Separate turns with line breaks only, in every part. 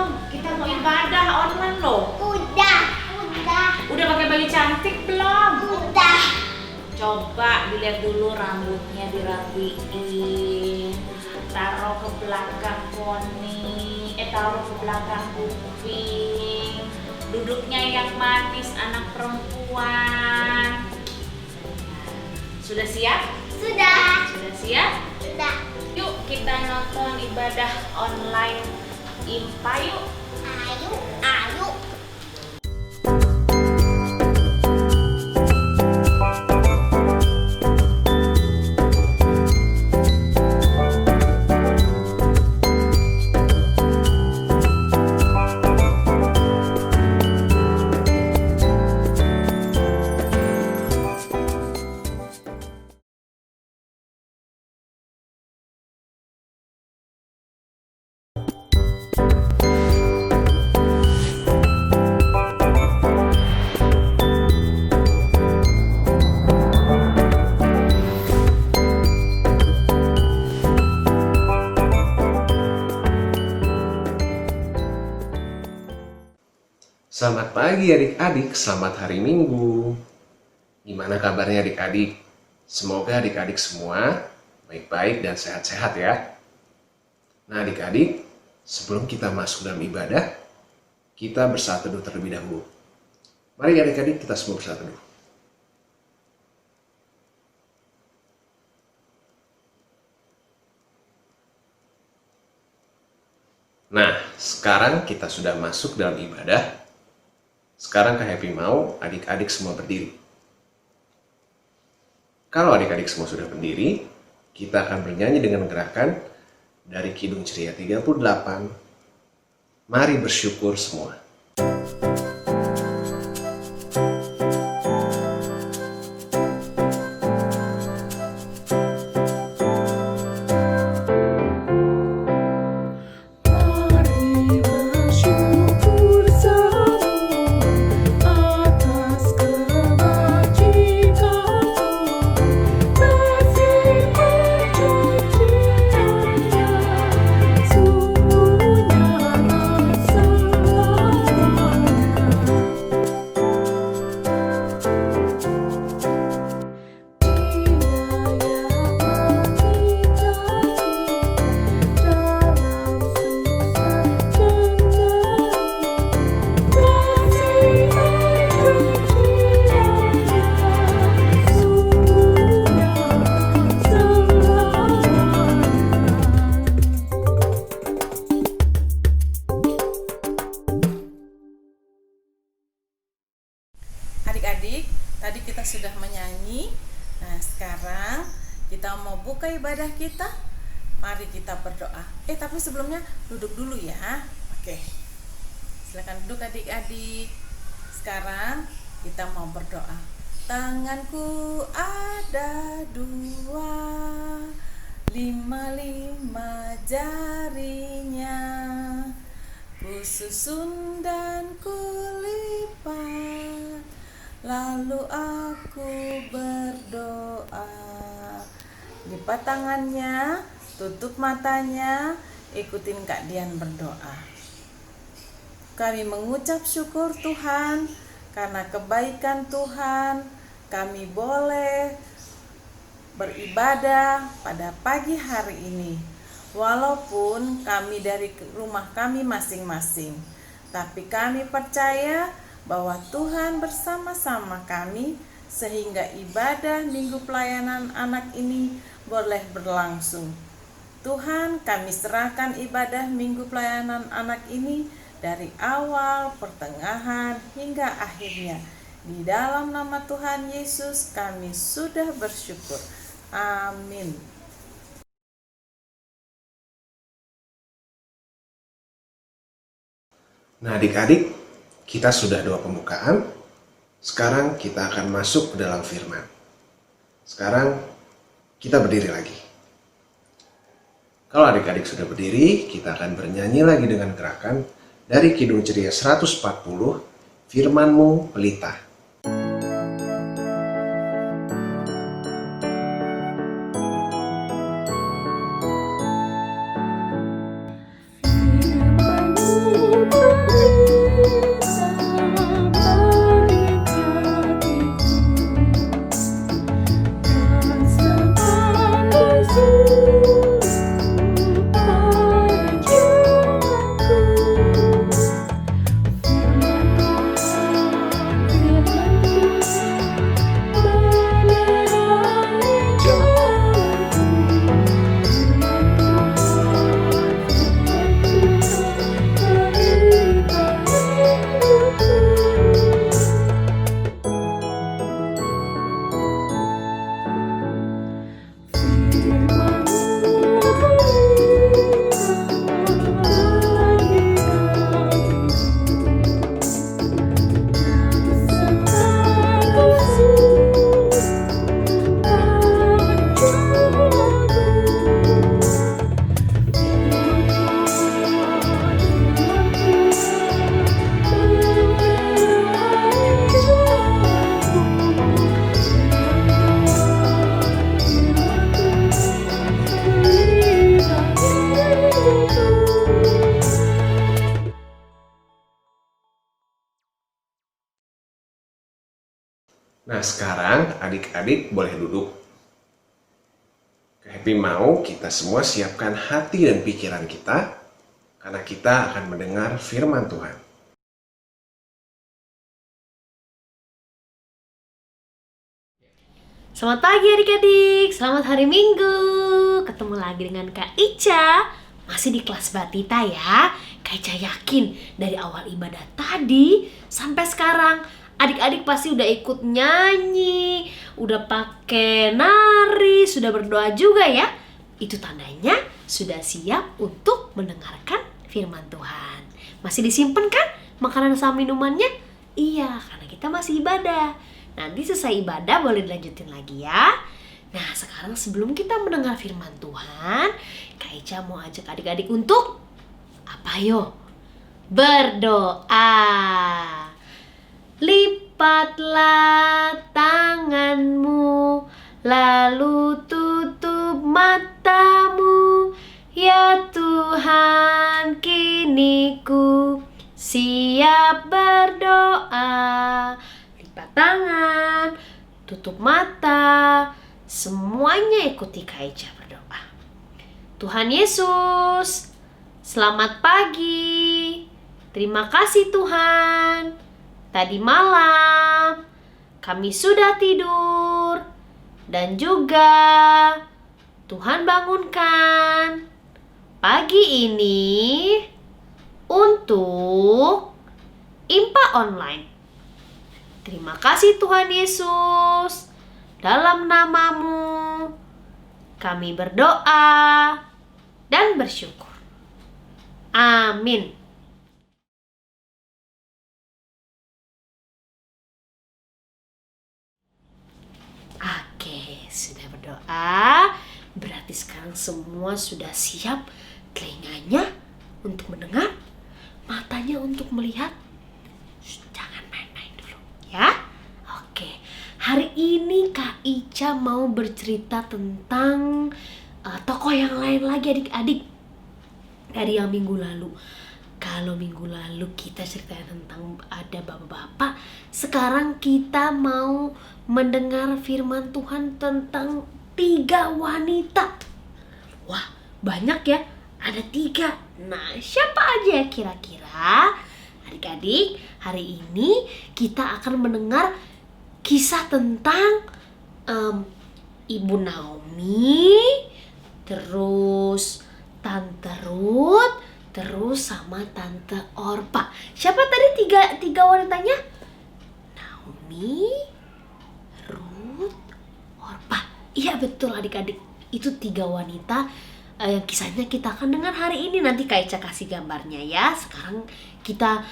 belum? Kita mau ibadah online loh.
Udah.
Udah pakai baju cantik belum?
Udah.
Coba dilihat dulu rambutnya dirapiin. Taruh ke belakang poni. Taruh ke belakang kuping. Duduknya yang manis anak perempuan. Sudah siap?
Sudah.
Sudah siap?
Sudah.
Yuk kita nonton ibadah online IMPA yuk.
Ayo. Ayo.
Selamat pagi adik-adik, selamat hari Minggu. Gimana kabarnya adik-adik? Semoga adik-adik semua baik-baik dan sehat-sehat ya. Nah adik-adik, sebelum kita masuk dalam ibadah, kita bersatu dulu terlebih dahulu. Mari adik-adik kita semua bersatu dulu. Nah, sekarang kita sudah masuk dalam ibadah. Sekarang Kak Happy mau adik-adik semua berdiri. Kalau adik-adik semua sudah berdiri, kita akan bernyanyi dengan gerakan dari Kidung Ceria 38. Mari bersyukur semua.
Adik-adik, tadi kita sudah menyanyi. Nah, sekarang kita mau buka ibadah kita. Mari kita berdoa. Tapi sebelumnya duduk dulu ya. Oke. Silakan duduk adik-adik. Sekarang kita mau berdoa. Tanganku ada 2, 5 jarinya. Ku susun dan kulipat, lalu aku berdoa. Lipat tangannya, tutup matanya, ikutin Kak Dian berdoa. Kami mengucap syukur Tuhan, karena kebaikan Tuhan, kami boleh beribadah pada pagi hari ini. Walaupun kami dari rumah kami masing-masing, tapi kami percaya bahwa Tuhan bersama-sama kami, sehingga ibadah Minggu Pelayanan Anak ini boleh berlangsung. Tuhan, kami serahkan ibadah Minggu Pelayanan Anak ini dari awal, pertengahan, hingga akhirnya. Di dalam nama Tuhan Yesus kami sudah bersyukur. Amin.
Nah adik-adik, kita sudah doa pembukaan. Sekarang kita akan masuk ke dalam firman. Sekarang kita berdiri lagi. Kalau adik-adik sudah berdiri, kita akan bernyanyi lagi dengan gerakan dari Kidung Ceria 140, Firman-Mu Pelita.
Firman-Mu
Nah, sekarang adik-adik boleh duduk. Happy mau kita semua siapkan hati dan pikiran kita, karena kita akan mendengar firman Tuhan.
Selamat pagi adik-adik, selamat hari Minggu. Ketemu lagi dengan Kak Ica, masih di kelas Batita ya. Kak Ica yakin dari awal ibadah tadi sampai sekarang adik-adik pasti udah ikut nyanyi, udah pakai nari, sudah berdoa juga ya. Itu tandanya sudah siap untuk mendengarkan firman Tuhan. Masih disimpan kan makanan sama minumannya? Iya, karena kita masih ibadah. Nanti selesai ibadah boleh dilanjutin lagi ya. Nah, sekarang sebelum kita mendengar firman Tuhan, Kak Ica mau ajak adik-adik untuk apa yo? Berdoa. Lipatlah tanganmu, lalu tutup matamu. Ya Tuhan, kini ku siap berdoa. Lipat tangan, tutup mata, semuanya ikuti Kak Ica berdoa. Tuhan Yesus, selamat pagi. Terima kasih Tuhan. Tadi malam kami sudah tidur dan juga Tuhan bangunkan pagi ini untuk IMPA online. Terima kasih Tuhan Yesus. Dalam namamu kami berdoa dan bersyukur. Amin. Oke, sudah berdoa. Berarti sekarang semua sudah siap, telinganya untuk mendengar, matanya untuk melihat. Jangan main-main dulu ya. Oke, hari ini Kak Ica mau bercerita tentang tokoh yang lain lagi adik-adik dari yang minggu lalu. Kalau minggu lalu kita ceritain tentang ada bapak-bapak, sekarang kita mau mendengar firman Tuhan tentang 3 wanita. Wah, banyak ya, ada 3. Nah, siapa aja ya kira-kira? Adik-adik, hari ini kita akan mendengar kisah tentang Ibu Naomi, terus Tante Ruth, terus sama Tante Orpa. Siapa tadi tiga wanitanya? Naomi, Ruth, Orpa. Iya betul adik-adik. Itu 3 wanita yang kisahnya kita akan dengar hari ini. Nanti Kak Ica kasih gambarnya ya. Sekarang kita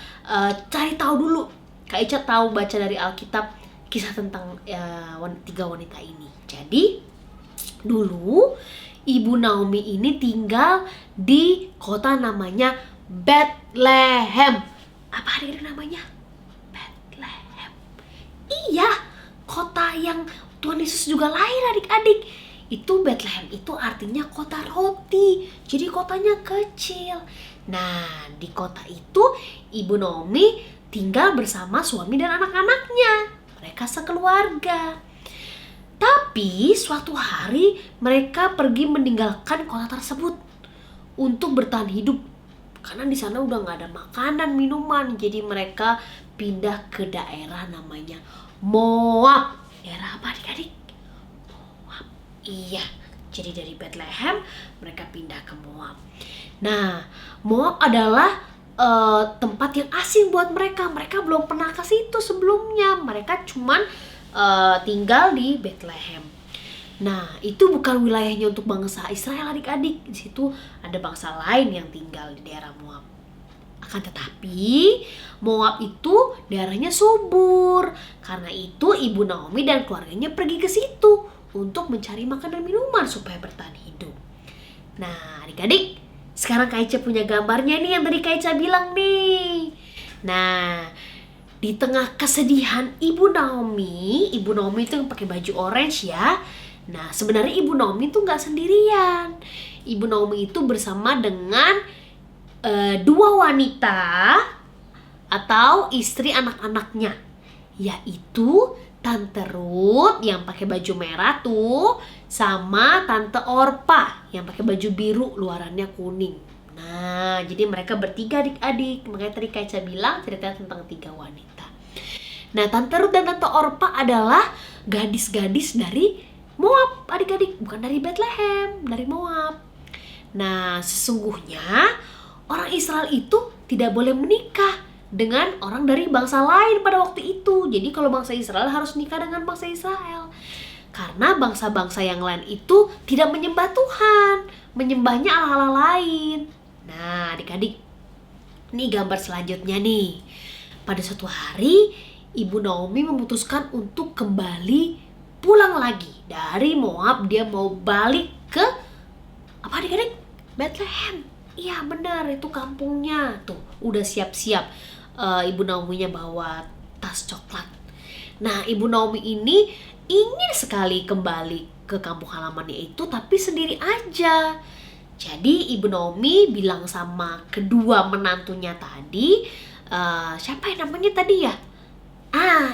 cari tahu dulu. Kak Ica tahu baca dari Alkitab kisah tentang 3 wanita ini. Jadi dulu Ibu Naomi ini tinggal di kota namanya Bethlehem. Apa adik-adik namanya? Bethlehem. Iya, kota yang Tuhan Yesus juga lahir adik-adik. Itu Bethlehem itu artinya kota roti. Jadi kotanya kecil. Nah, di kota itu Ibu Naomi tinggal bersama suami dan anak-anaknya. Mereka sekeluarga. Tapi suatu hari mereka pergi meninggalkan kota tersebut untuk bertahan hidup. Karena di sana udah nggak ada makanan, minuman. Jadi mereka pindah ke daerah namanya Moab. Daerah apa adik-adik? Moab. Iya. Jadi dari Bethlehem mereka pindah ke Moab. Nah, Moab adalah tempat yang asing buat mereka. Mereka belum pernah ke situ sebelumnya. Mereka cuman tinggal di Bethlehem. Nah, itu bukan wilayahnya untuk bangsa Israel adik-adik. Di situ ada bangsa lain yang tinggal di daerah Moab. Akan tetapi Moab itu daerahnya subur. Karena itu Ibu Naomi dan keluarganya pergi ke situ untuk mencari makan dan minuman supaya bertahan hidup. Nah, adik-adik, sekarang Kak Ica punya gambarnya nih yang tadi Kak Ica bilang nih. Nah, di tengah kesedihan Ibu Naomi itu yang pakai baju orange ya. Nah, sebenarnya Ibu Naomi itu nggak sendirian. Ibu Naomi itu bersama dengan dua wanita atau istri anak-anaknya, yaitu Tante Ruth yang pakai baju merah tuh, sama Tante Orpa yang pakai baju biru luarannya kuning. Nah, jadi mereka bertiga adik-adik. Makanya tadi Kak Ica bilang ceritanya tentang 3 wanita. Nah, Tante Ruth dan Tante Orpa adalah gadis-gadis dari Moab adik-adik, bukan dari Bethlehem, dari Moab. Nah, sesungguhnya orang Israel itu tidak boleh menikah dengan orang dari bangsa lain pada waktu itu. Jadi kalau bangsa Israel harus nikah dengan bangsa Israel. Karena bangsa-bangsa yang lain itu tidak menyembah Tuhan, menyembahnya Allah-Allah lain. Nah, adik-adik, ini gambar selanjutnya nih. Pada suatu hari, Ibu Naomi memutuskan untuk kembali pulang lagi dari Moab. Dia mau balik ke apa adik-adik? Bethlehem. Iya benar, itu kampungnya. Tuh, udah siap-siap. Ibu Naomi-nya bawa tas coklat. Nah, Ibu Naomi ini ingin sekali kembali ke kampung halamannya itu, tapi sendiri aja. Jadi Ibu Naomi bilang sama kedua menantunya tadi, siapa yang namanya tadi ya?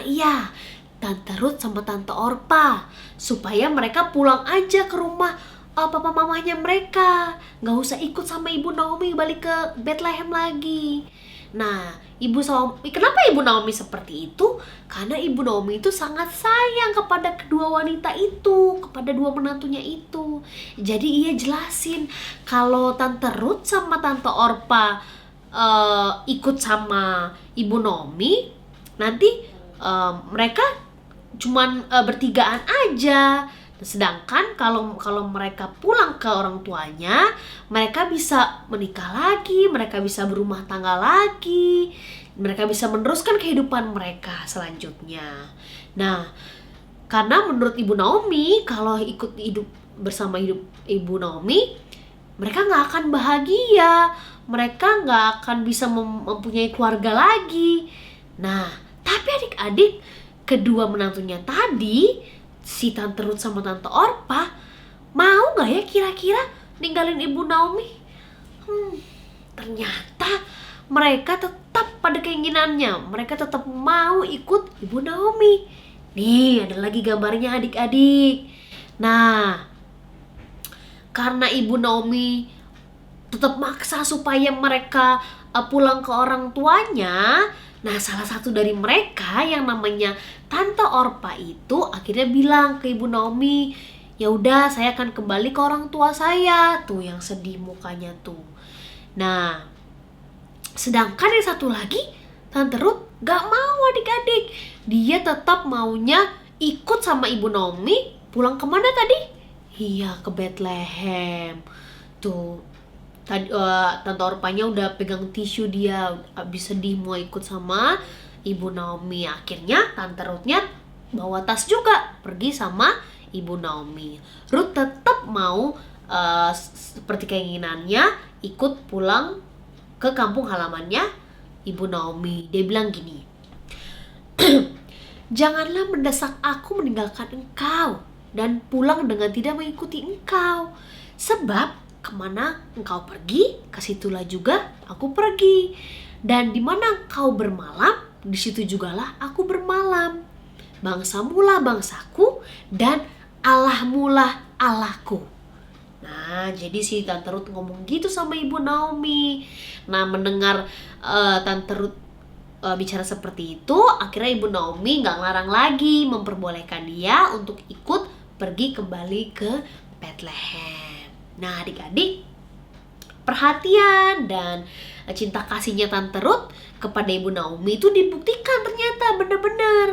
Iya, Tante Ruth sama Tante Orpa, supaya mereka pulang aja ke rumah papa mamanya mereka, nggak usah ikut sama Ibu Naomi balik ke Bethlehem lagi. Nah, kenapa Ibu Naomi seperti itu? Karena Ibu Naomi itu sangat sayang kepada kedua wanita itu, kepada dua menantunya itu. Jadi ia jelasin kalau Tante Ruth sama Tante Orpa ikut sama Ibu Naomi, nanti mereka cuman bertigaan aja. Sedangkan kalau mereka pulang ke orang tuanya, mereka bisa menikah lagi, mereka bisa berumah tangga lagi, mereka bisa meneruskan kehidupan mereka selanjutnya. Nah, karena menurut Ibu Naomi, kalau ikut hidup bersama Ibu Naomi, mereka nggak akan bahagia, mereka nggak akan bisa mempunyai keluarga lagi. Nah, tapi adik-adik, kedua menantunya tadi, si Tante Ruth sama Tante Orpa, mau gak ya kira-kira ninggalin Ibu Naomi? Ternyata mereka tetap pada keinginannya. Mereka tetap mau ikut Ibu Naomi. Nih, ada lagi gambarnya adik-adik. Nah, karena Ibu Naomi tetap maksa supaya mereka pulang ke orang tuanya, nah, salah satu dari mereka yang namanya Tante Orpa itu akhirnya bilang ke Ibu Naomi, ya udah saya akan kembali ke orang tua saya. Tuh yang sedih mukanya tuh. Nah, sedangkan yang satu lagi, Tante Ruth gak mau adik-adik. Dia tetap maunya ikut sama Ibu Naomi pulang kemana tadi? Iya, ke Bethlehem. Tuh, Tante Orpanya udah pegang tisu, dia habis sedih mau ikut sama Ibu Naomi. Akhirnya Tante Ruth-nya bawa tas juga pergi sama Ibu Naomi. Ruth tetap mau seperti keinginannya ikut pulang ke kampung halamannya Ibu Naomi. Dia bilang gini, janganlah mendesak aku meninggalkan engkau dan pulang dengan tidak mengikuti engkau. Sebab kemana engkau pergi, ke situlah juga aku pergi. Dan di mana engkau bermalam, di situ jugalah aku bermalam. bangsamulah bangsaku, dan Allahmulah Allahku. Nah, jadi si Tante Ruth ngomong gitu sama Ibu Naomi. Nah, mendengar Tante Ruth bicara seperti itu, akhirnya Ibu Naomi gak ngelarang lagi, memperbolehkan dia untuk ikut pergi kembali ke Bethlehem. Nah, adik-adik, perhatian dan cinta kasihnya Tante Ruth kepada Ibu Naomi itu dibuktikan ternyata benar-benar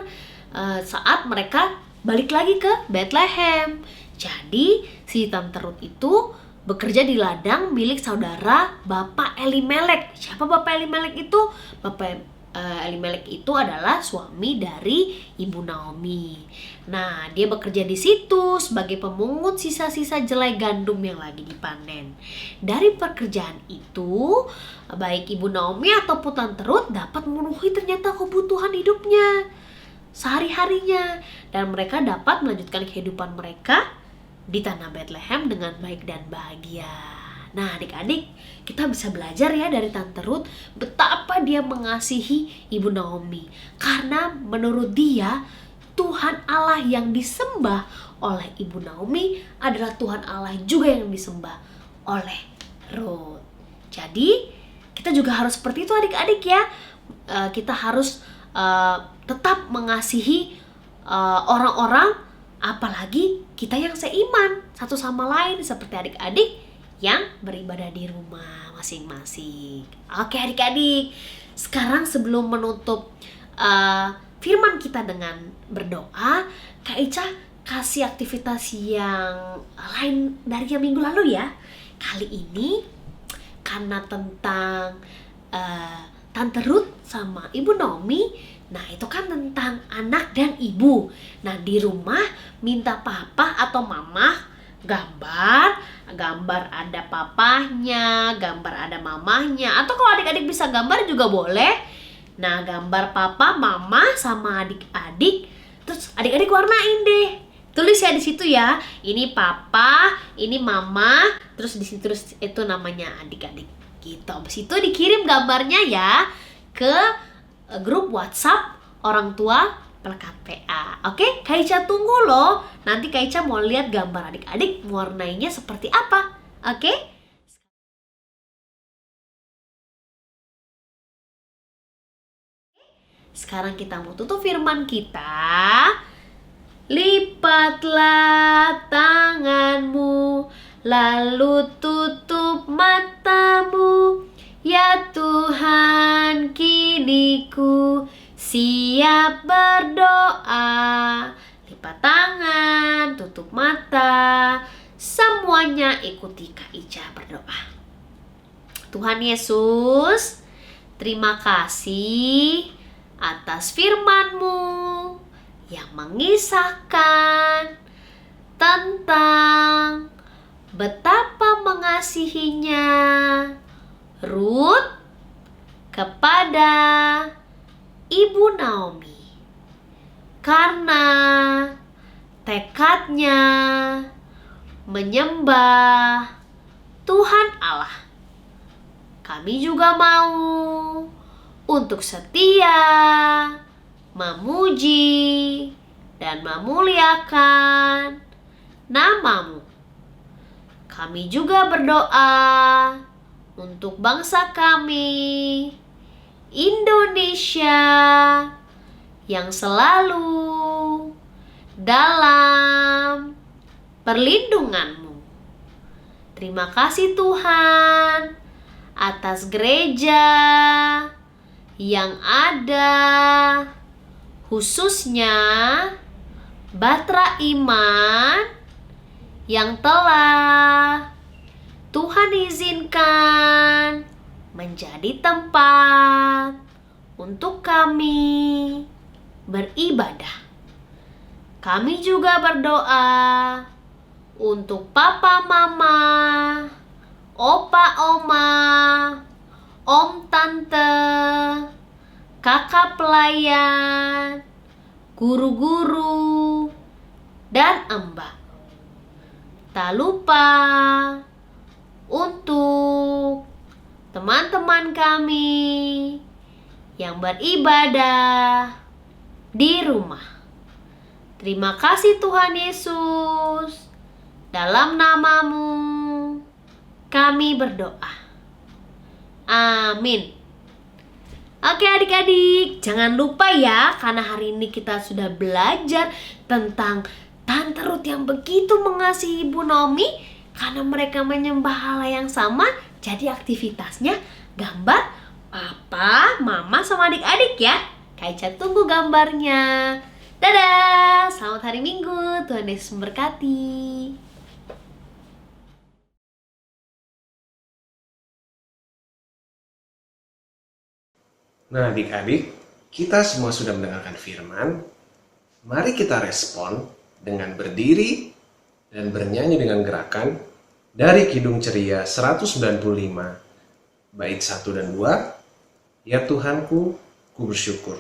saat mereka balik lagi ke Bethlehem. Jadi si Tante Ruth itu bekerja di ladang milik saudara Bapak Elimelek. Siapa Bapak Elimelek itu? Bapak Elimelek itu adalah suami dari Ibu Naomi. Nah, dia bekerja di situ sebagai pemungut sisa-sisa jelai gandum yang lagi dipanen. Dari pekerjaan itu, baik Ibu Naomi ataupun Tante Ruth dapat memenuhi ternyata kebutuhan hidupnya sehari-harinya, dan mereka dapat melanjutkan kehidupan mereka di tanah Bethlehem dengan baik dan bahagia. Nah, adik-adik, kita bisa belajar ya dari Tante Ruth betapa dia mengasihi Ibu Naomi. Karena menurut dia, Tuhan Allah yang disembah oleh Ibu Naomi adalah Tuhan Allah juga yang disembah oleh Ruth. Jadi, kita juga harus seperti itu adik-adik ya. Kita harus tetap mengasihi orang-orang, apalagi kita yang seiman satu sama lain seperti adik-adik yang beribadah di rumah masing-masing. Oke adik-adik, sekarang sebelum menutup firman kita dengan berdoa, Kak Ica kasih aktivitas yang lain dari yang minggu lalu ya. Kali ini karena tentang Tante Ruth sama Ibu Naomi, nah itu kan tentang anak dan ibu. Nah di rumah minta papa atau mama gambar ada papahnya, gambar ada mamahnya, atau kalau adik-adik bisa gambar juga boleh. Nah gambar papa, mama sama adik-adik, terus adik-adik warnain deh. Tulis ya di situ ya. Ini papa, ini mama, terus di situ terus itu namanya adik-adik. Gitu. Habis itu dikirim gambarnya ya ke grup WhatsApp orang tua Pelekat PA. Oke, Kak Ica tunggu loh. Nanti Kak Ica mau lihat gambar adik-adik mewarnainya seperti apa. Oke? Sekarang kita mau tutup firman kita. Lipatlah tanganmu, lalu tutup matamu. Ya Tuhan, kini ku siap berdoa. Lipat tangan, tutup mata, semuanya ikuti Kak Ica berdoa. Tuhan Yesus, terima kasih atas firman-Mu yang mengisahkan tentang betapa mengasihinya Ruth kepada Ibu Naomi karena tekadnya menyembah Tuhan Allah. Kami juga mau untuk setia memuji dan memuliakan nama-Mu. Kami juga berdoa untuk bangsa kami, Indonesia, yang selalu dalam perlindungan-Mu. Terima kasih Tuhan atas gereja yang ada, khususnya Batra Iman yang telah Tuhan izinkan menjadi tempat untuk kami beribadah. Kami juga berdoa untuk papa mama, opa oma, om tante, kakak pelayan, guru-guru, dan mbak. Tak lupa untuk teman-teman kami yang beribadah di rumah. Terima kasih Tuhan Yesus. Dalam namamu kami berdoa. Amin. Oke adik-adik, jangan lupa ya, karena hari ini kita sudah belajar tentang Tante Ruth yang begitu mengasihi Ibu Naomi. Karena mereka menyembah Allah yang sama, jadi aktivitasnya gambar papa, mama, sama adik-adik ya. Kaica tunggu gambarnya. Dadah, selamat hari Minggu, Tuhan Yesus memberkati.
Nah adik-adik, kita semua sudah mendengarkan firman. Mari kita respon dengan berdiri dan bernyanyi dengan gerakan dari Kidung Ceria 195, bait 1 dan 2, Ya Tuhanku, ku bersyukur.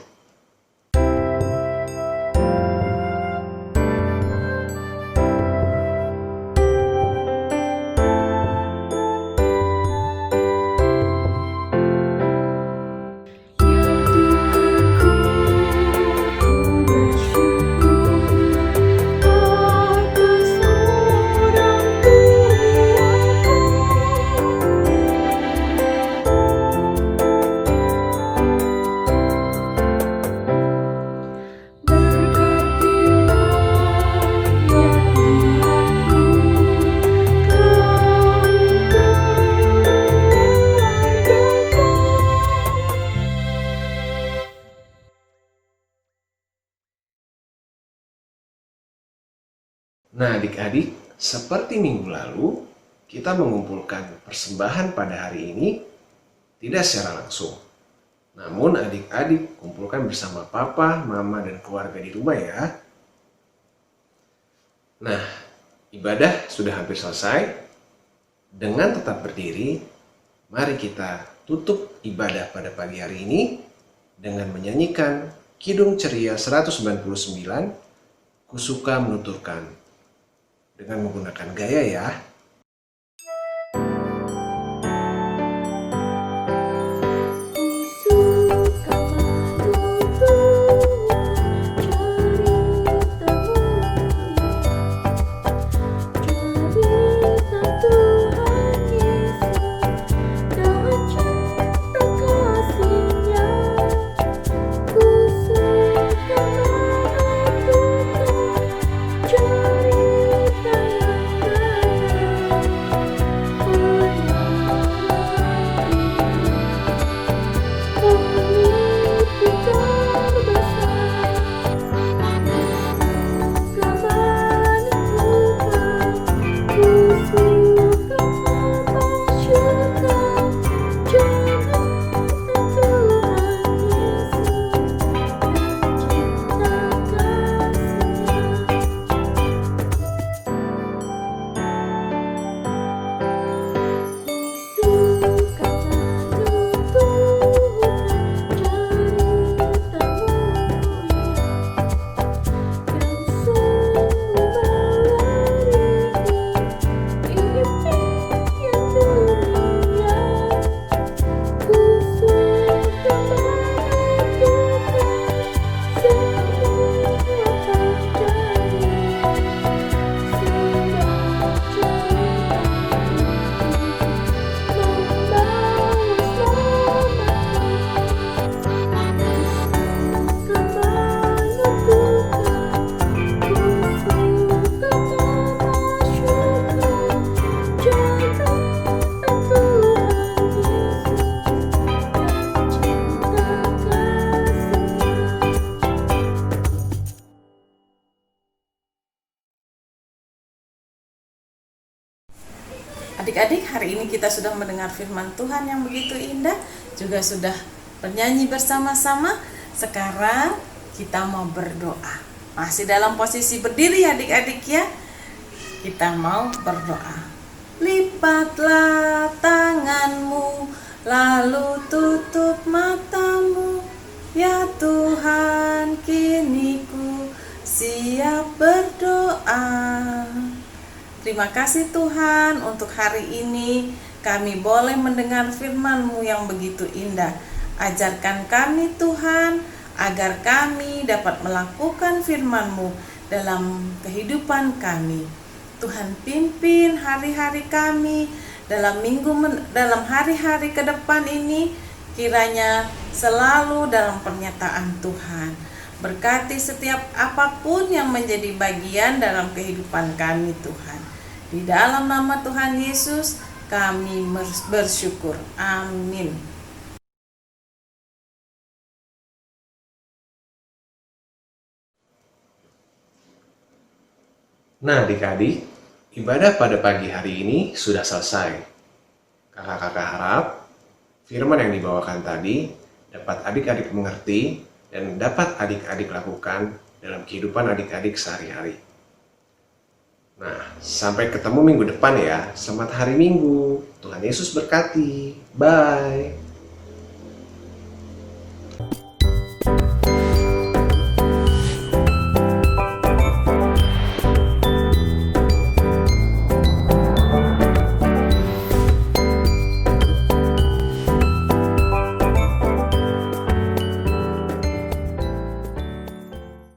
Nah adik-adik, seperti minggu lalu, kita mengumpulkan persembahan pada hari ini tidak secara langsung. Namun adik-adik kumpulkan bersama papa, mama, dan keluarga di rumah ya. Nah, ibadah sudah hampir selesai. Dengan tetap berdiri, mari kita tutup ibadah pada pagi hari ini dengan menyanyikan Kidung Ceria 199, Ku Suka Menuturkan. Dengan menggunakan gaya ya.
Adik-adik, hari ini kita sudah mendengar firman Tuhan yang begitu indah, juga sudah bernyanyi bersama-sama. Sekarang kita mau berdoa. Masih dalam posisi berdiri ya adik-adik ya. Kita mau berdoa. Lipatlah tanganmu, lalu tutup matamu. Ya Tuhan, kini ku siap berdoa. Terima kasih Tuhan untuk hari ini kami boleh mendengar firman-Mu yang begitu indah. Ajarkan kami Tuhan agar kami dapat melakukan firman-Mu dalam kehidupan kami. Tuhan pimpin hari-hari kami dalam hari-hari ke depan ini, kiranya selalu dalam pernyataan Tuhan. Berkati setiap apapun yang menjadi bagian dalam kehidupan kami, Tuhan. Di dalam nama Tuhan Yesus kami bersyukur. Amin.
Nah, adik-adik, ibadah pada pagi hari ini sudah selesai. Kakak-kakak harap firman yang dibawakan tadi dapat adik-adik mengerti dan dapat adik-adik lakukan dalam kehidupan adik-adik sehari-hari. Nah, sampai ketemu minggu depan ya. Selamat hari Minggu. Tuhan Yesus berkati. Bye.